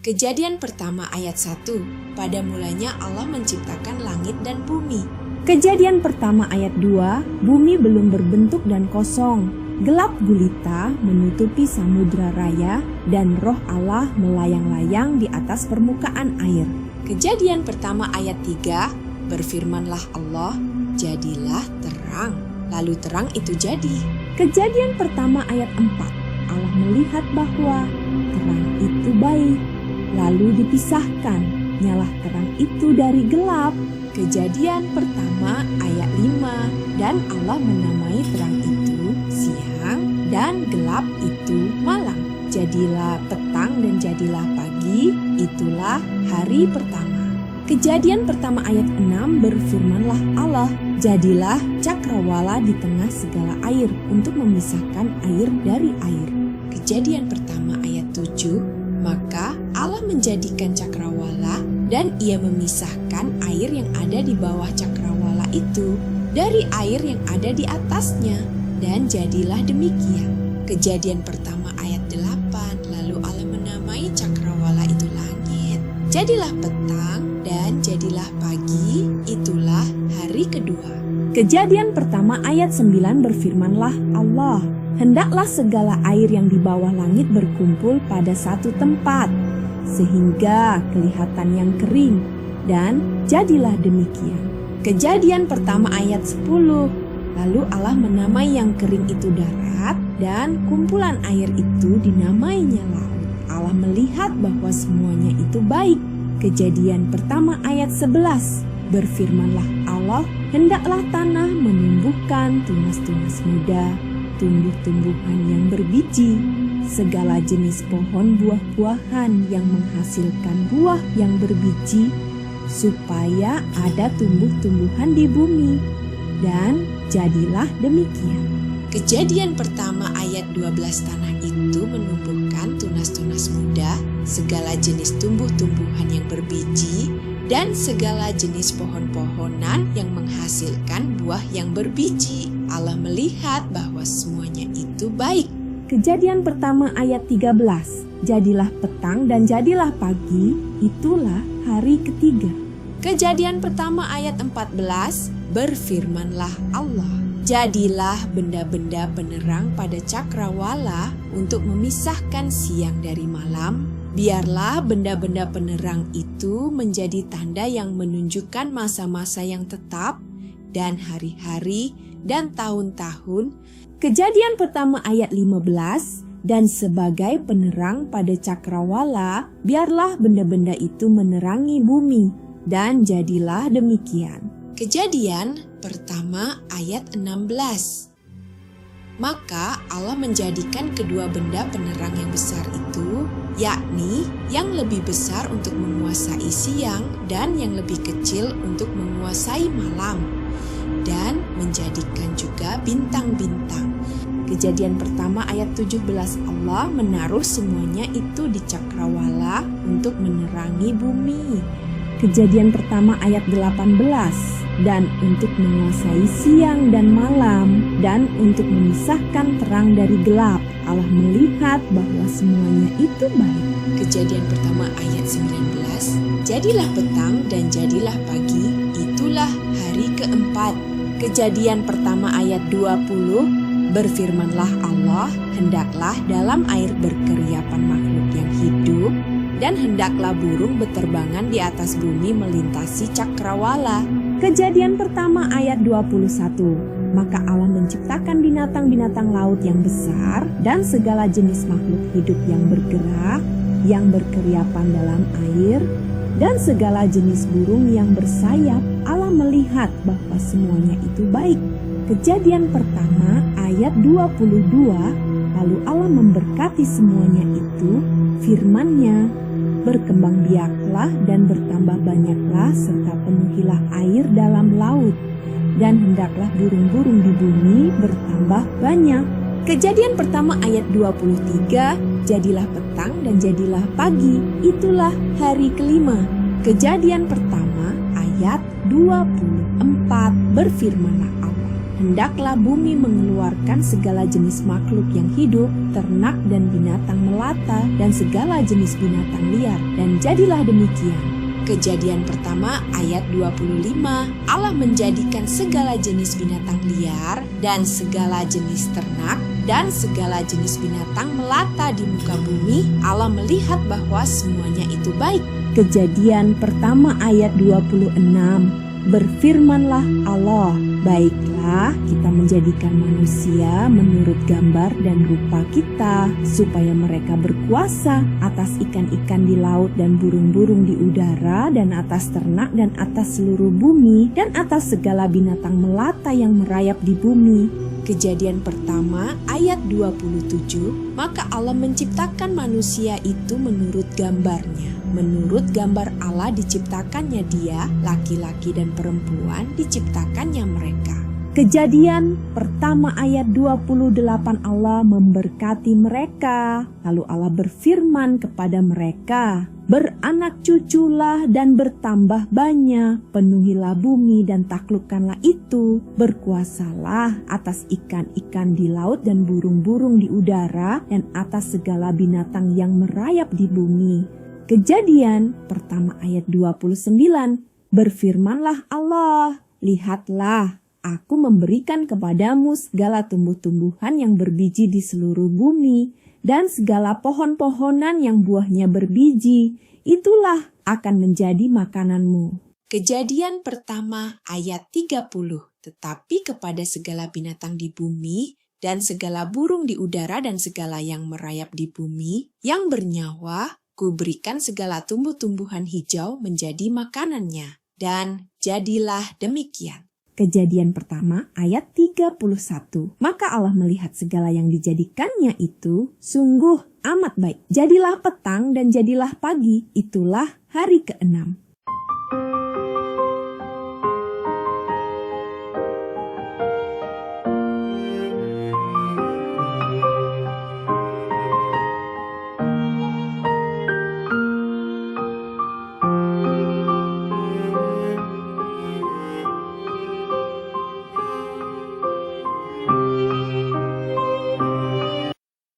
Kejadian pertama ayat 1. Pada mulanya Allah menciptakan langit dan bumi. Kejadian pertama ayat 2, bumi belum berbentuk dan kosong. Gelap gulita menutupi samudra raya dan roh Allah melayang-layang di atas permukaan air. Kejadian pertama ayat 3, berfirmanlah Allah, jadilah terang. Lalu terang itu jadi. Kejadian pertama ayat 4, Allah melihat bahwa terang itu baik. Lalu dipisahkan, nyalah terang itu dari gelap. Kejadian pertama ayat 5, dan Allah menamai terang itu siang dan gelap itu malam. Jadilah petang dan jadilah pagi, itulah hari pertama. Kejadian pertama ayat 6, berfirmanlah Allah, jadilah cakrawala di tengah segala air untuk memisahkan air dari air. Kejadian pertama ayat 7, maka Allah menjadikan cakrawala dan ia memisahkan air yang ada di bawah cakrawala itu dari air yang ada di atasnya, dan jadilah demikian. Kejadian pertama ayat 8, lalu Allah menamai cakrawala itu langit. Jadilah petang dan jadilah pagi, itulah hari kedua. Kejadian pertama ayat 9, berfirmanlah Allah, hendaklah segala air yang di bawah langit berkumpul pada satu tempat, sehingga kelihatan yang kering, dan jadilah demikian. Kejadian pertama ayat 10, lalu Allah menamai yang kering itu darat, dan kumpulan air itu dinamainya laut. Allah melihat bahwa semuanya itu baik. Kejadian pertama ayat 11, berfirmanlah Allah, hendaklah tanah menumbuhkan tunas-tunas muda, tumbuh-tumbuhan yang berbiji, segala jenis pohon buah-buahan yang menghasilkan buah yang berbiji, supaya ada tumbuh-tumbuhan di bumi. Dan jadilah demikian. Kejadian pertama ayat 12, tanah itu menumbuhkan tunas-tunas muda, segala jenis tumbuh-tumbuhan yang berbiji, dan segala jenis pohon-pohonan yang menghasilkan buah yang berbiji. Allah melihat bahwa semuanya itu baik. Kejadian pertama ayat 13, jadilah petang dan jadilah pagi, itulah hari ketiga. Kejadian pertama ayat 14, berfirmanlah Allah, jadilah benda-benda penerang pada cakrawala untuk memisahkan siang dari malam. Biarlah benda-benda penerang itu menjadi tanda yang menunjukkan masa-masa yang tetap dan hari-hari dan tahun-tahun. Kejadian pertama ayat 15, dan sebagai penerang pada cakrawala, biarlah benda-benda itu menerangi bumi. Dan jadilah demikian. Kejadian pertama ayat 16. Maka Allah menjadikan kedua benda penerang yang besar itu, yakni yang lebih besar untuk menguasai siang dan yang lebih kecil untuk menguasai malam, dan menjadikan juga bintang-bintang. Kejadian pertama ayat 17, Allah menaruh semuanya itu di cakrawala untuk menerangi bumi. Kejadian pertama ayat 18, dan untuk menguasai siang dan malam, dan untuk memisahkan terang dari gelap. Allah melihat bahwa semuanya itu baik. Kejadian pertama ayat 19, jadilah petang dan jadilah pagi, itulah hari keempat. Kejadian pertama ayat 20, berfirmanlah Allah, hendaklah dalam air berkeriapan makhluk yang hidup, dan hendaklah burung beterbangan di atas bumi melintasi cakrawala. Kejadian pertama ayat 21, maka Allah menciptakan binatang-binatang laut yang besar dan segala jenis makhluk hidup yang bergerak, yang berkeriapan dalam air, dan segala jenis burung yang bersayap. Allah melihat bahwa semuanya itu baik. Kejadian pertama ayat 22, lalu Allah memberkati semuanya itu, firman-Nya, berkembang biaklah dan bertambah banyaklah serta penuhilah air dalam laut, dan hendaklah burung-burung di bumi bertambah banyak. Kejadian pertama ayat 23, jadilah petang dan jadilah pagi, itulah hari kelima. Kejadian pertama ayat 24, berfirmanlah Allah, hendaklah bumi mengeluarkan segala jenis makhluk yang hidup, ternak dan binatang melata, dan segala jenis binatang liar. Dan jadilah demikian. Kejadian pertama ayat 25, Allah menjadikan segala jenis binatang liar dan segala jenis ternak dan segala jenis binatang melata di muka bumi. Allah melihat bahwa semuanya itu baik. Kejadian pertama ayat 26, berfirmanlah Allah, baiklah kita menjadikan manusia menurut gambar dan rupa kita, supaya mereka berkuasa atas ikan-ikan di laut dan burung-burung di udara, dan atas ternak dan atas seluruh bumi, dan atas segala binatang melata yang merayap di bumi. Kejadian pertama ayat 27, maka Allah menciptakan manusia itu menurut gambarnya. Menurut gambar Allah diciptakannya dia, laki-laki dan perempuan diciptakannya mereka. Kejadian pertama ayat 28, Allah memberkati mereka. Lalu Allah berfirman kepada mereka, beranak cuculah dan bertambah banyak, penuhilah bumi dan taklukkanlah itu, berkuasalah atas ikan-ikan di laut dan burung-burung di udara, dan atas segala binatang yang merayap di bumi. Kejadian pertama ayat 29, berfirmanlah Allah, lihatlah, aku memberikan kepadamu segala tumbuh-tumbuhan yang berbiji di seluruh bumi, dan segala pohon-pohonan yang buahnya berbiji, itulah akan menjadi makananmu. Kejadian pertama ayat 30, tetapi kepada segala binatang di bumi, dan segala burung di udara dan segala yang merayap di bumi, yang bernyawa, Kuberikan segala tumbuh-tumbuhan hijau menjadi makanannya. Dan jadilah demikian. Kejadian pertama ayat 31. Maka Allah melihat segala yang dijadikannya itu sungguh amat baik. Jadilah petang dan jadilah pagi, itulah hari ke-6.